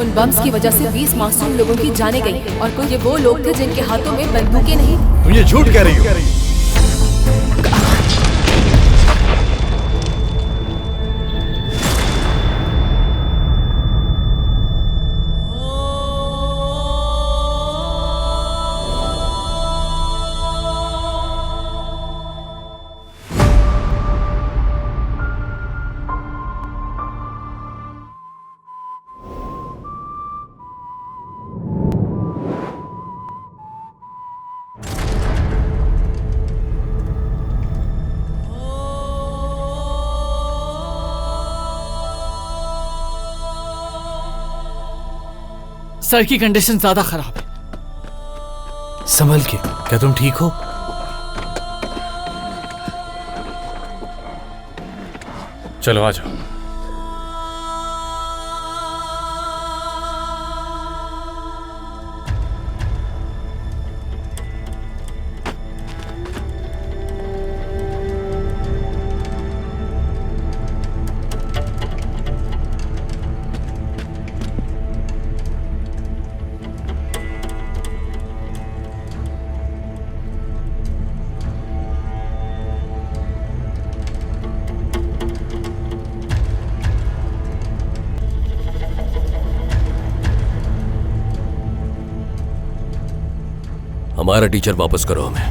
उन बम्स की वजह से 20 मासूम लोगों की जानें गई और कोई ये वो लोग थे जिनके हाथों में बंदूकें नहीं। तुम ये झूठ कह रही हो। सर की कंडीशन ज्यादा खराब है। संभल के, क्या तुम ठीक हो? चलो आ जाओ। हमारा टीचर वापस करो हमें।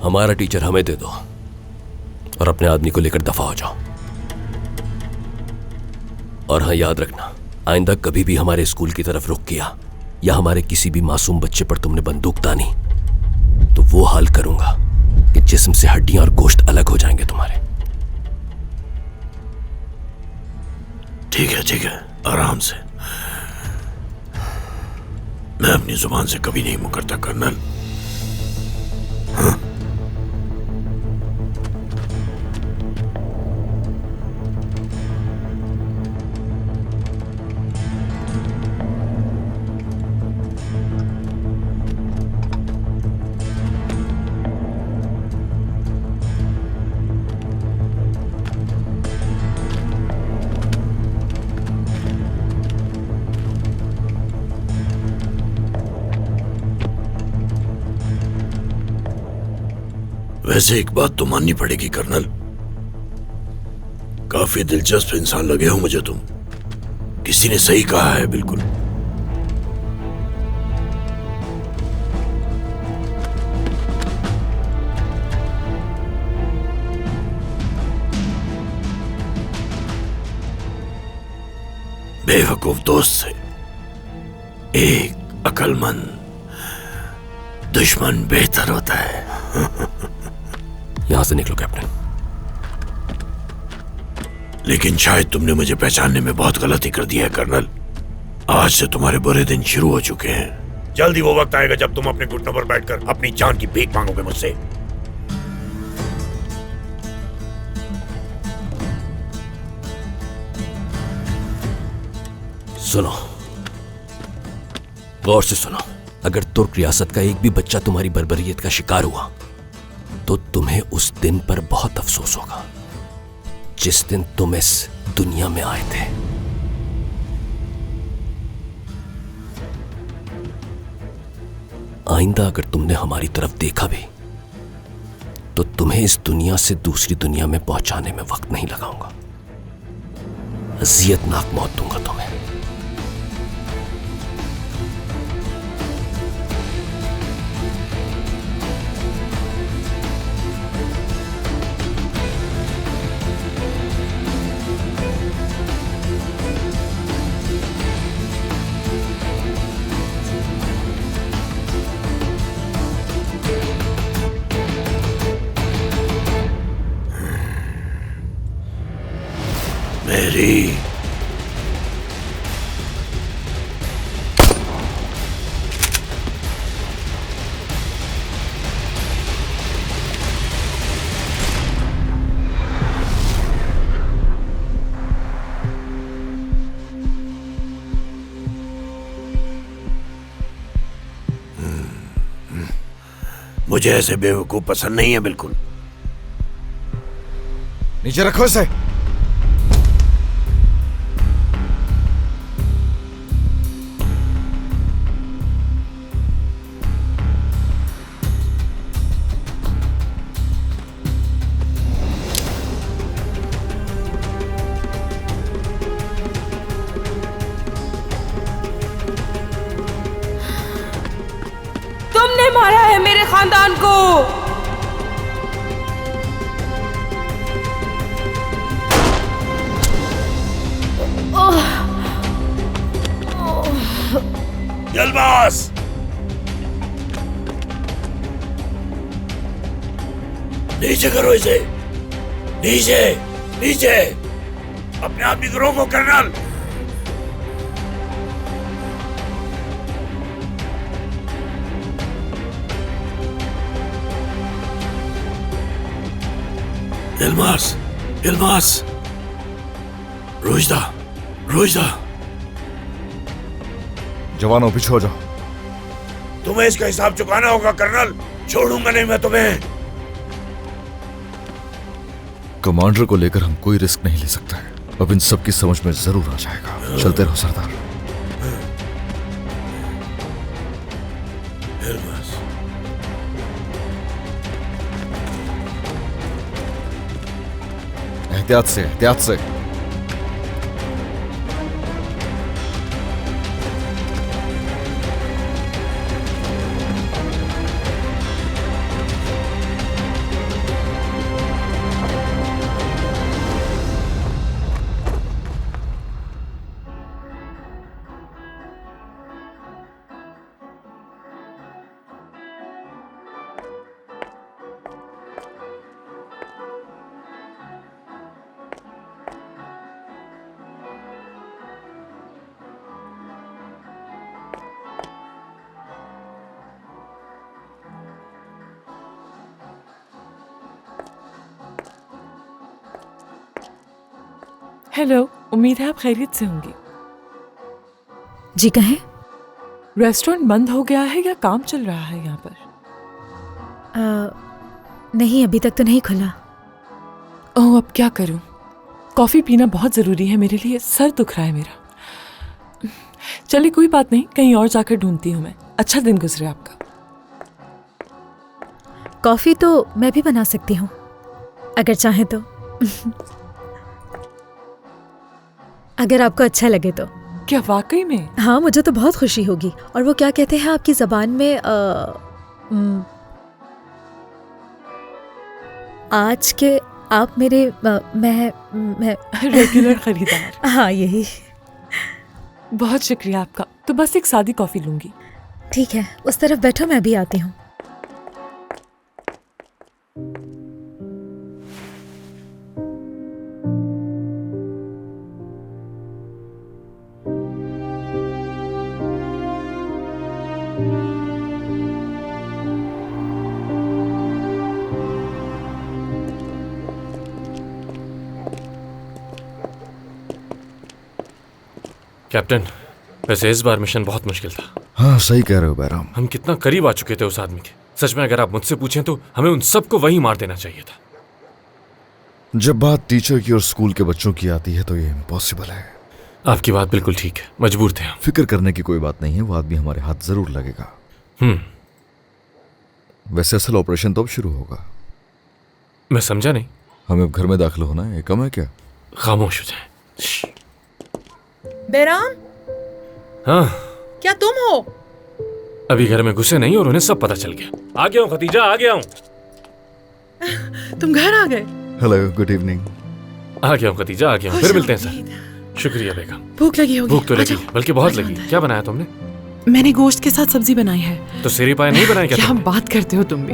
हमारा टीचर हमें दे दो और अपने आदमी को लेकर दफा हो जाओ। और हाँ, याद रखना, आइंदा कभी भी हमारे स्कूल की तरफ रुख किया या हमारे किसी भी मासूम बच्चे पर तुमने बंदूक तानी तो वो हाल करूंगा कि जिस्म से हड्डियां और गोश्त अलग हो जाएंगे तुम्हारे। ठीक है, आराम से। मैं अपनी जुबान से कभी नहीं मुकरता कर्नल। हाँ? वैसे एक बात तो माननी पड़ेगी कर्नल, काफी दिलचस्प इंसान लगे हो मुझे तुम। किसी ने सही कहा है, बिल्कुल। बेवकूफ दोस्त से एक अक्लमंद दुश्मन बेहतर होता है। यहां से निकलो कैप्टन। लेकिन शायद तुमने मुझे पहचानने में बहुत गलती कर दी है कर्नल। आज से तुम्हारे बुरे दिन शुरू हो चुके हैं। जल्दी वो वक्त आएगा जब तुम अपने घुटनों पर बैठकर अपनी जान की भीख मांगोगे मुझसे। सुनो, गौर से सुनो। अगर तुर्क रियासत का एक भी बच्चा तुम्हारी बर्बरियत का शिकार हुआ तो तुम्हें उस दिन पर बहुत अफसोस होगा जिस दिन तुम इस दुनिया में आए थे। आइंदा अगर तुमने हमारी तरफ देखा भी तो तुम्हें इस दुनिया से दूसरी दुनिया में पहुंचाने में वक्त नहीं लगाऊंगा। अजियतनाक मौत दूंगा तुम्हें। मेरी मुझे ऐसे बेवकूफ पसंद नहीं है बिल्कुल। नीचे रखो इसे। तुमने मारा है मेरे खानदान को। यलमास, नीचे करो इसे, नीचे नीचे। अपने आदमी को रोको कर्नल। यलमास, यलमास, रोजदा, रोजदा। जवानों पीछे हो जाओ। तुम्हें इसका हिसाब चुकाना होगा कर्नल, छोड़ूंगा नहीं मैं तुम्हें। कमांडर को लेकर हम कोई रिस्क नहीं ले सकते। अब इन सब की समझ में जरूर आ जाएगा। चलते रहो सरदार। एहतियात से, एहतियात से। हेलो, उम्मीद है आप खैरियत से होंगे। जी कहें। रेस्टोरेंट बंद हो गया है या काम चल रहा है यहाँ पर? नहीं, अभी तक तो नहीं खुला। ओह, अब क्या करूँ? कॉफ़ी पीना बहुत ज़रूरी है मेरे लिए, सर दुख रहा है मेरा। चलिए कोई बात नहीं, कहीं और जाकर ढूंढती हूँ मैं। अच्छा दिन गुजरे आपका। कॉफ़ी तो मैं भी बना सकती हूँ अगर चाहें तो। अगर आपको अच्छा लगे तो। क्या वाकई में? हाँ, मुझे तो बहुत खुशी होगी। और वो क्या कहते हैं आपकी जबान में, आज के आप मेरे मैं रेगुलर खरीदार। हाँ, यही। बहुत शुक्रिया आपका। तो बस एक सादी कॉफ़ी लूंगी। ठीक है, उस तरफ बैठो, मैं भी आती हूँ। कैप्टन, वैसे इस बार मिशन बहुत मुश्किल था। हाँ, सही कह रहे हो बैराम। हम कितना करीब आ चुके थे उस आदमी के। सच में अगर आप मुझसे पूछें तो हमें उन सबको वहीं मार देना चाहिए था। जब बात टीचर की और स्कूल के बच्चों की आती है तो ये इम्पॉसिबल है। आपकी बात बिल्कुल ठीक है, मजबूर थे हम। फिक्र करने की कोई बात नहीं है, वो आदमी हमारे हाथ जरूर लगेगा। वैसे असल ऑपरेशन तो अब शुरू होगा। मैं समझा नहीं। हमें अब घर में दाखिल होना है, कम है क्या? खामोश हो जाए। बैराम, हाँ, क्या तुम हो? अभी घर में घुसे नहीं और उन्हें सब पता चल गया। आ गया हूँ खतीजा, आ गया हूँ। तुम घर आ गए? Hello, good evening. आ गया हूँ खतीजा, आ गया हूँ। फिर मिलते हैं सर। शुक्रिया बेगम। भूख लगी होगी। भूख तो लगी, बल्कि बहुत लगी। क्या बनाया तुमने? मैंने गोश्त के साथ सब्जी बनाई है। तो सेरी पाए नहीं बनाए क्या? क्या बात करते हो तुम भी।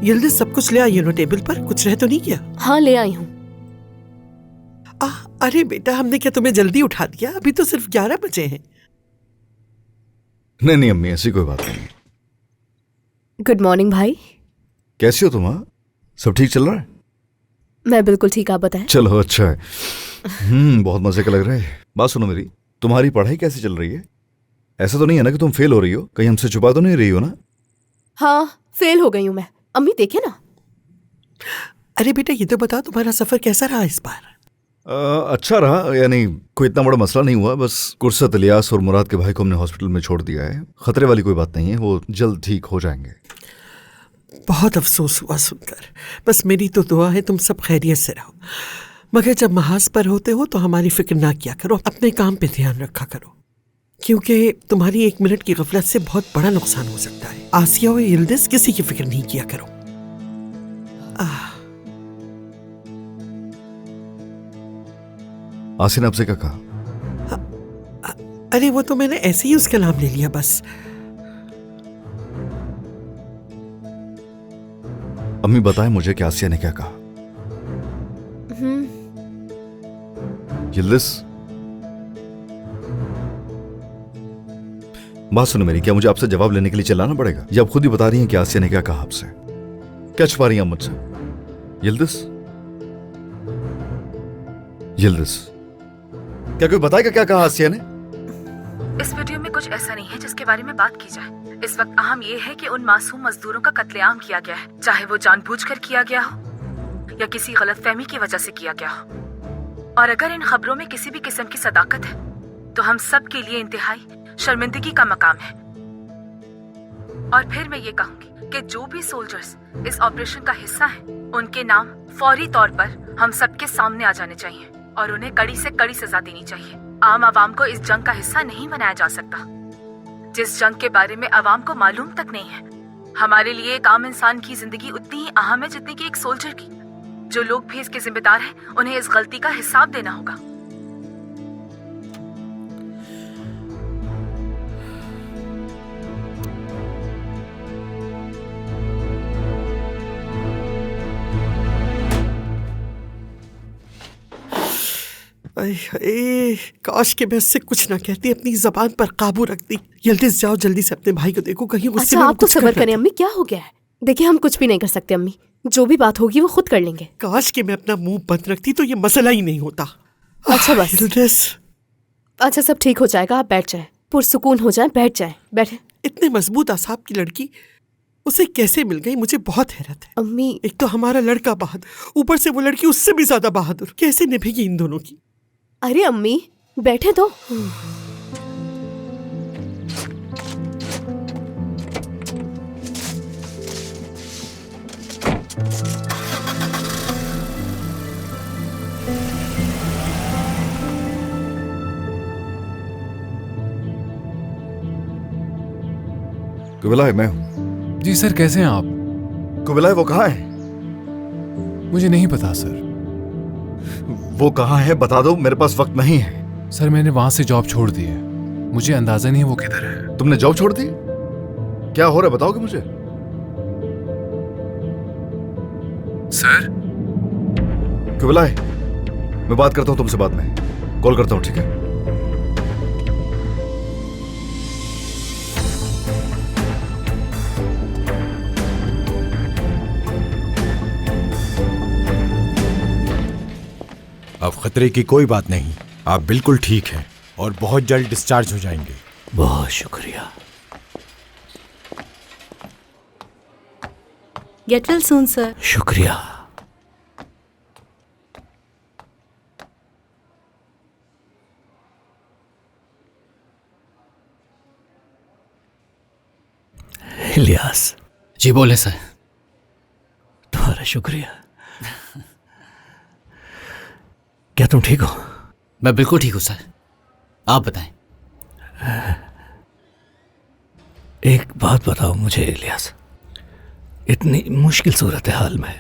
यिल्दिज सब कुछ ले आई हो टेबल पर? कुछ रह तो नहीं गया? हाँ, ले आई हूँ। अरे बेटा, हमने क्या तुम्हें जल्दी उठा दिया? अभी तो सिर्फ 11 बजे हैं। नहीं अम्मी, ऐसी कोई बात नहीं। गुड मॉर्निंग भाई। कैसी हो तुम? हाँ, सब ठीक चल रहा है? मैं बिल्कुल ठीक, आप बताएं। चलो अच्छा है। बहुत मजे का लग रहा है। बात सुनो मेरी, तुम्हारी पढ़ाई कैसी चल रही है? ऐसा तो नहीं है ना कि तुम फेल हो रही हो? कहीं हमसे छुपा तो नहीं रही हो ना? हाँ, फेल हो गई हूँ मैं। अम्मी देखे ना। अरे बेटा ये तो बताओ तुम्हारा सफर कैसा रहा इस बार? अच्छा रहा, यानी कोई इतना बड़ा मसला नहीं हुआ। बस कुर्सत, इलियास और मुराद के भाई को हमने हॉस्पिटल में छोड़ दिया है। खतरे वाली कोई बात नहीं है, वो जल्द ठीक हो जाएंगे। बहुत अफसोस हुआ सुनकर। बस मेरी तो दुआ है तुम सब खैरियत से रहो, मगर जब महाज पर होते हो तो हमारी फिक्र ना किया करो, अपने काम पे ध्यान रखा करो, क्योंकि तुम्हारी 1 मिनट की गफलत से बहुत बड़ा नुकसान हो सकता है। आसिया और यिल्दिज़ किसी की फिक्र नहीं किया करो। आसिया ने आपसे क्या कहा? अरे वो तो मैंने ऐसे ही उसका नाम ले लिया बस। अम्मी बताएं मुझे कि आसिया ने क्या कहा। यिल्दिज़, बात सुनो मेरी, क्या मुझे आपसे जवाब लेने के लिए चिल्लाना पड़ेगा, या आप खुद ही बता रही हैं कि आसिया ने क्या कहा आपसे? क्या छुपा रही हैं मुझसे? यिल्दिज़, यिल्दिज़, क्या कोई बताएगा क्या कहा आसिया ने? इस वीडियो में कुछ ऐसा नहीं है जिसके बारे में बात की जाए। इस वक्त अहम ये है कि उन मासूम मजदूरों का कत्लेआम किया गया है, चाहे वो जानबूझकर किया गया हो या किसी गलतफहमी की वजह से किया गया हो। और अगर इन खबरों में किसी भी किस्म की सदाकत है तो हम सब के लिए इंतहाई शर्मिंदगी का मकाम है। और फिर मैं ये कहूंगी कि जो भी सोल्जर्स इस ऑपरेशन का हिस्सा हैं, उनके नाम फौरी तौर पर हम सबके सामने आ जाने चाहिए और उन्हें कड़ी से कड़ी सजा देनी चाहिए। आम आवाम को इस जंग का हिस्सा नहीं बनाया जा सकता, जिस जंग के बारे में आवाम को मालूम तक नहीं है। हमारे लिए एक आम इंसान की जिंदगी उतनी ही अहम है जितनी कि एक सोल्जर की। जो लोग भी इसके जिम्मेदार हैं, उन्हें इस गलती का हिसाब देना होगा। काश के मैं उससे कुछ ना कहती, अपनी जबान पर काबू रखती। यिल्दिज़ जाओ जल्दी से अपने भाई को देखो, कहीं उससे अच्छा आप तो सब्र करें अम्मी, क्या हो गया है? देखिए हम कुछ भी नहीं कर सकते अम्मी, जो भी बात होगी वो खुद कर लेंगे। काश के मैं अपना मुंह बंद रखती तो ये मसला ही नहीं होता। अच्छा बस, अच्छा सब ठीक हो जाएगा, आप बैठ जाएं, पुरसुकून हो जाएं, बैठ जाएं, बैठे। इतने मजबूत असाब की लड़की उसे कैसे मिल गई, मुझे बहुत हैरत है। अम्मी, एक तो हमारा लड़का बहादुर, ऊपर से वो लड़की उससे भी ज्यादा बहादुर, कैसे निभेगी इन दोनों की? अरे अम्मी बैठे तो। कुबिलाई मैं हूं। जी सर, कैसे हैं आप? कुबिलाई वो कहाँ है? मुझे नहीं पता सर। वो कहाँ है बता दो, मेरे पास वक्त नहीं है। सर मैंने वहां से जॉब छोड़ दी है, मुझे अंदाजा नहीं है वो किधर है। तुमने जॉब छोड़ दी? क्या हो रहा है बताओगे मुझे? सर कुबिलाई, मैं बात करता हूं तुमसे बाद में, कॉल करता हूं, ठीक है? अब खतरे की कोई बात नहीं, आप बिल्कुल ठीक हैं और बहुत जल्द डिस्चार्ज हो जाएंगे। बहुत शुक्रिया। Get well soon sir. शुक्रिया। इलियास। जी बोले सर। तुम्हारा शुक्रिया। क्या तुम ठीक हो? मैं बिल्कुल ठीक हूं सर, आप बताएं। एक बात बताओ मुझे इलियास, इतनी मुश्किल सूरत हाल में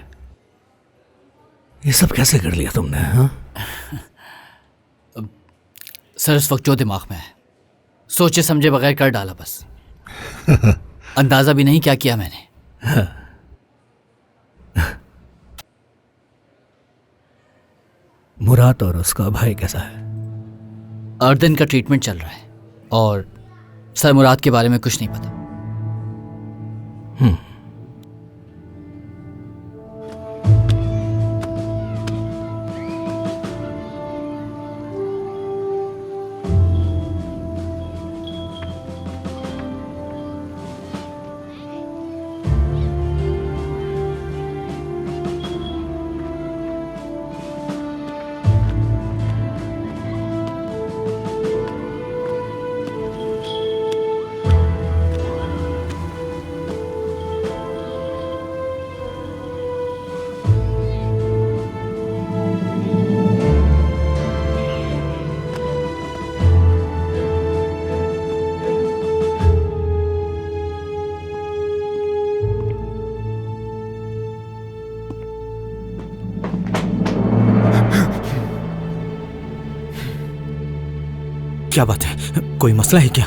ये सब कैसे कर लिया तुमने? हाँ सर उस वक्त जो दिमाग में है, सोचे समझे बगैर कर डाला बस। अंदाजा भी नहीं क्या किया मैंने। मुराद और उसका भाई कैसा है? अर्दन का ट्रीटमेंट चल रहा है और सर मुराद के बारे में कुछ नहीं पता। क्या बात है, कोई मसला है क्या?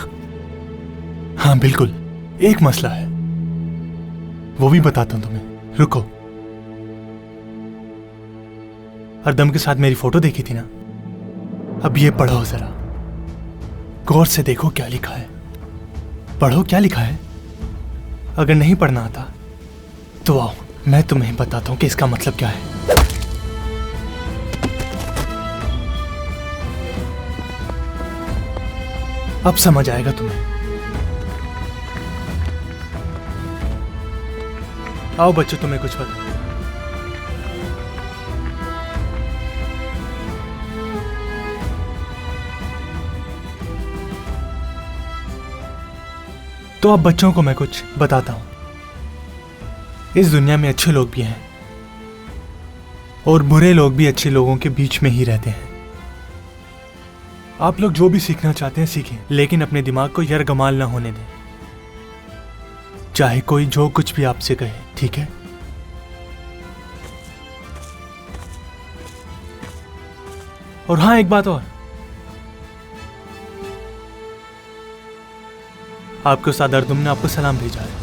हाँ बिल्कुल, एक मसला है, वो भी बताता हूं तुम्हें। रुको। हरदम के साथ मेरी फोटो देखी थी ना, अब ये पढ़ो जरा, गौर से देखो क्या लिखा है। पढ़ो क्या लिखा है। अगर नहीं पढ़ना आता तो आओ मैं तुम्हें बताता हूं कि इसका मतलब क्या है। अब समझ आएगा तुम्हें। आओ बच्चों, तुम्हें कुछ पता। तो अब बच्चों को मैं कुछ बताता हूं। इस दुनिया में अच्छे लोग भी हैं और बुरे लोग भी अच्छे लोगों के बीच में ही रहते हैं। आप लोग जो भी सीखना चाहते हैं सीखें, लेकिन अपने दिमाग को यरगमाल ना होने दें, चाहे कोई जो कुछ भी आपसे कहे, ठीक है? और हाँ, एक बात और, आपके उस्ताद अर्दुम ने आपको सलाम भेजा है।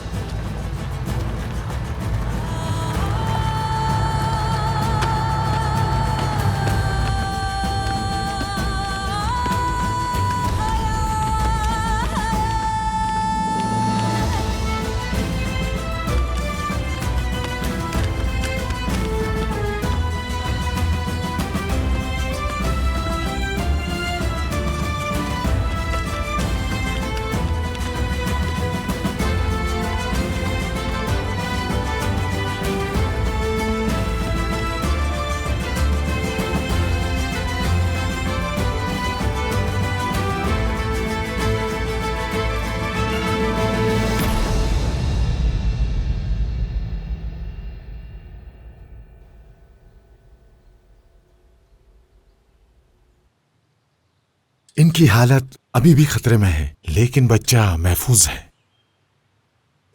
इनकी हालत अभी भी खतरे में है, लेकिन बच्चा महफूज है।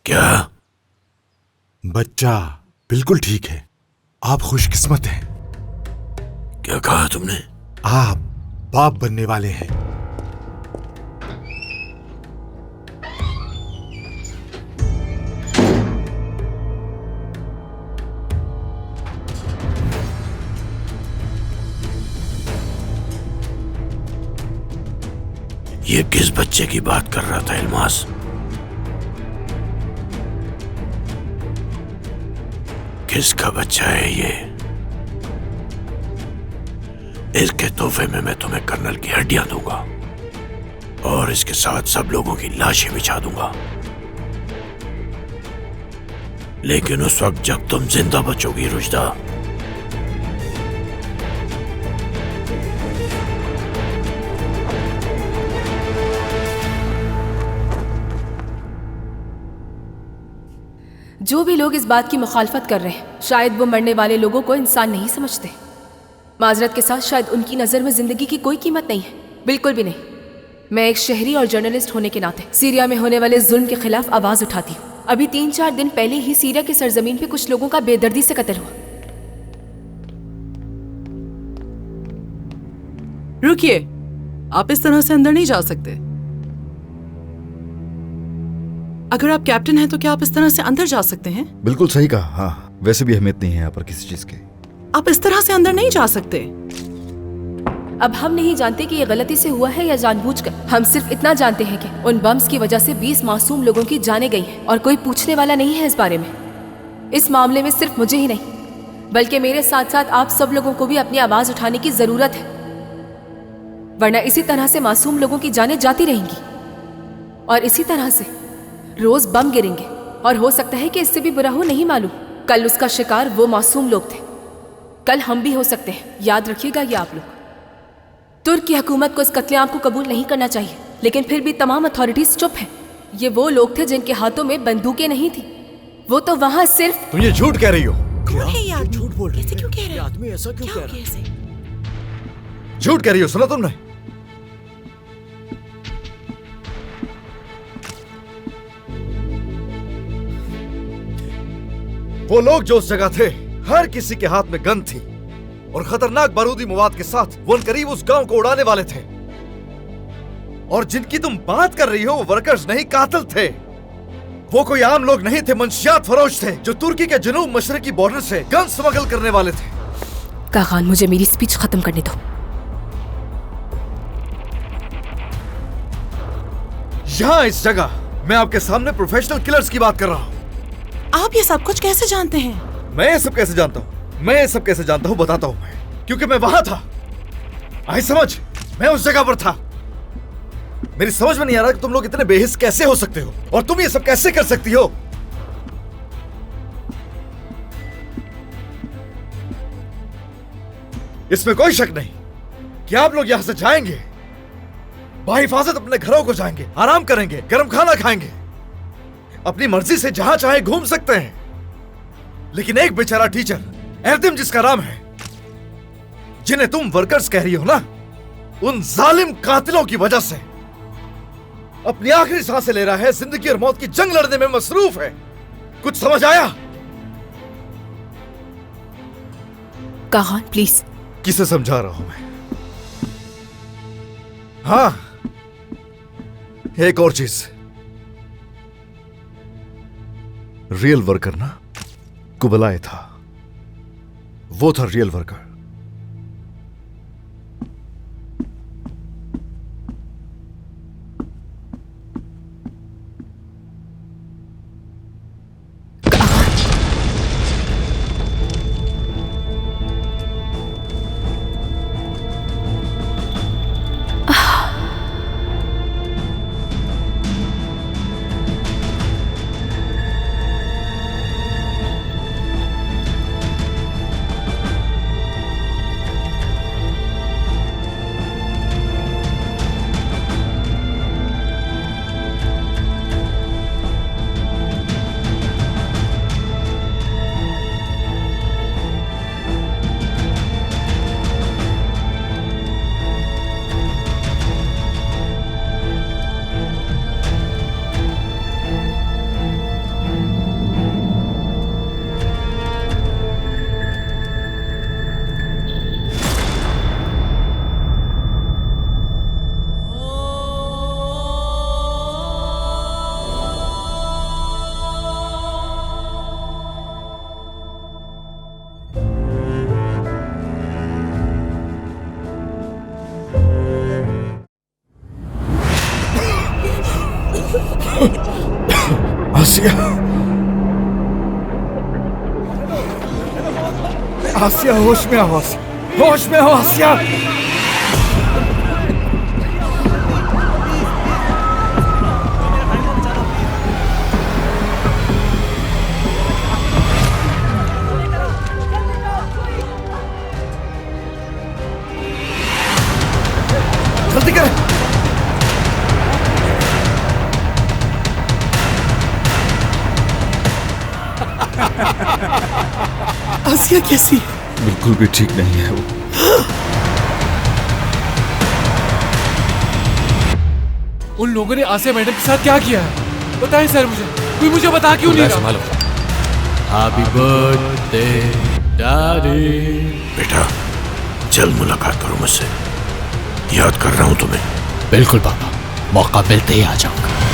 क्या? बच्चा बिल्कुल ठीक है। आप खुशकिस्मत हैं। क्या कहा तुमने? आप बाप बनने वाले हैं। ये किस बच्चे की बात कर रहा था इल्मास? किसका बच्चा है ये? इसके तोहफे में मैं तुम्हें कर्नल की हड्डियां दूंगा और इसके साथ सब लोगों की लाशें बिछा दूंगा। लेकिन उस वक्त जब तुम जिंदा बचोगी रुजदा, जो भी लोग इस बात की मुखालफत कर रहे हैं, शायद वो मरने वाले लोगों को इंसान नहीं समझते। माजरत के साथ शायद उनकी नज़र में जिंदगी की कोई कीमत नहीं है, बिल्कुल भी नहीं। मैं एक शहरी और जर्नलिस्ट होने के नाते सीरिया में होने वाले जुल्म के खिलाफ आवाज उठाती हूँ। अभी 3-4 दिन पहले ही सीरिया की सरजमीन पे कुछ लोगों का बेदर्दी से कत्ल हुआ। रुकिए, आप इस तरह से अंदर नहीं जा सकते। अगर आप कैप्टन हैं तो क्या आप इस तरह से अंदर जा सकते हैं? बिल्कुल सही कहा। हाँ, वैसे भी अहमियत नहीं है यहाँ पर किसी चीज की। आप इस तरह से अंदर नहीं जा सकते। अब हम नहीं जानते कि ये गलती से हुआ है या जानबूझकर। हम सिर्फ इतना जानते हैं कि उन बम्स की वजह से 20 मासूम लोगों की जानें गई हैं और कोई पूछने वाला नहीं है इस बारे में। इस मामले में सिर्फ मुझे ही नहीं बल्कि मेरे साथ साथ आप सब लोगों को भी अपनी आवाज उठाने की जरूरत है, वरना इसी तरह से मासूम लोगों की जानें जाती रहेंगी और इसी तरह से रोज बम गिरेंगे। और हो सकता है कि इससे भी बुरा हो, नहीं मालूम। कल उसका शिकार वो मासूम लोग थे, कल हम भी हो सकते हैं। याद रखिएगा ये आप लोग। तुर्क की हुकूमत को इस कत्लेआम को कबूल नहीं करना चाहिए, लेकिन फिर भी तमाम अथॉरिटीज चुप हैं। ये वो लोग थे जिनके हाथों में बंदूकें नहीं थी, वो तो वहां सिर्फ। तुम ये झूठ कह रही हो। कौन है ये आदमी? झूठ बोल रही ऐसे क्यों कह रहे हैं? आदमी ऐसा क्यों कह रहा है? झूठ कह रही हो, सुना तुमने? वो लोग जो उस जगह थे, हर किसी के हाथ में गन थी और खतरनाक बारूदी मवाद के साथ वो करीब उस गांव को उड़ाने वाले थे। और जिनकी तुम बात कर रही हो वो वर्कर्स नहीं, कातिल थे। वो कोई आम लोग नहीं थे, मंशियात फरोश थे जो तुर्की के जनूब मशरकी बॉर्डर से गन स्मगल करने वाले थे। कागान, मुझे मेरी स्पीच खत्म करने दो। यहाँ इस जगह मैं आपके सामने प्रोफेशनल किलर्स की बात कर रहा हूँ। आप ये सब कुछ कैसे जानते हैं? मैं ये सब कैसे जानता हूँ? मैं ये सब कैसे जानता हूँ बताता हूँ मैं, क्योंकि मैं वहां था। आई समझ, मैं उस जगह पर था। मेरी समझ में नहीं आ रहा कि तुम लोग इतने बेहिस कैसे हो सकते हो और तुम ये सब कैसे कर सकती हो। इसमें कोई शक नहीं कि आप लोग यहां से जाएंगे, बाहिफाजत अपने घरों को जाएंगे, आराम करेंगे, गर्म खाना खाएंगे, अपनी मर्जी से जहां चाहे घूम सकते हैं। लेकिन एक बेचारा टीचर एरदिम जिसका नाम है, जिन्हें तुम वर्कर्स कह रही हो ना, उन जालिम कातिलों की वजह से अपनी आखिरी सांसें ले रहा है, जिंदगी और मौत की जंग लड़ने में मसरूफ है। कुछ समझ आया? कागान प्लीज। किसे समझा रहा हूं मैं? हाँ, एक और चीज, रियल वर्कर ना कुबलाई था, वो था रियल वर्कर। आसिया, आसिया होश में आओ, होश में आओ आसिया। जल्दी कर। आसिया कैसी? बिल्कुल भी ठीक नहीं है वो। उन लोगों ने आसिया मैडम के साथ क्या किया है? बताएं सर मुझे, कोई मुझे बता क्यों नहीं रहा? Happy birthday daddy. बेटा, जल्द मुलाकात करो मुझसे, याद कर रहा हूं तुम्हें। बिल्कुल पापा, मौका मिलते ही आ जाऊंगा।